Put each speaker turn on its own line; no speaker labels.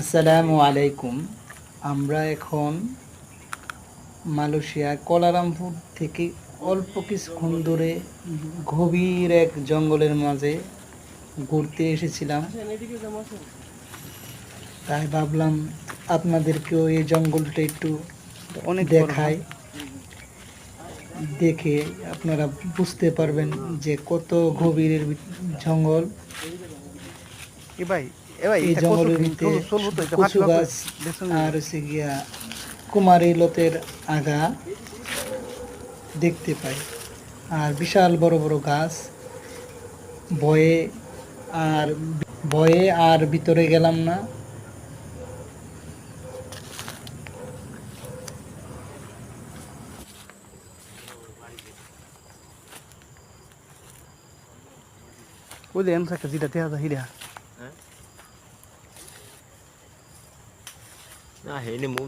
আসসালামু আলাইকুম। আমরা এখন মালয়েশিয়া কুয়ালালামপুর থেকে অল্প কিছুক্ষণ দূরে গভীর এক জঙ্গলের মাঝে ঘুরতে এসেছিলাম। তাই ভাবলাম আপনাদেরকেও এই জঙ্গলটা একটু
অনেক বড় না?
দেখাই, দেখে আপনারা বুঝতে পারবেন যে কত গভীরের জঙ্গল।
এ ভাই এ ভাই
এই
এটা কচু
জঙ্গলের
খাইন
ভিতরে
চলবো চলবো তো এটা
কচু
ফাঁকি করে
গাছ
দেখছেন
আর হচ্ছে গিয়া কুমারী লতের আগা দেখতে পাই, আর বিশাল বড় বড় গাছ। ভয়ে আর ভয়ে আর ভিতরে গেলাম না।
ওই যে এমন একটা যেটা দেখা যায় হিরা
Nah, ini mau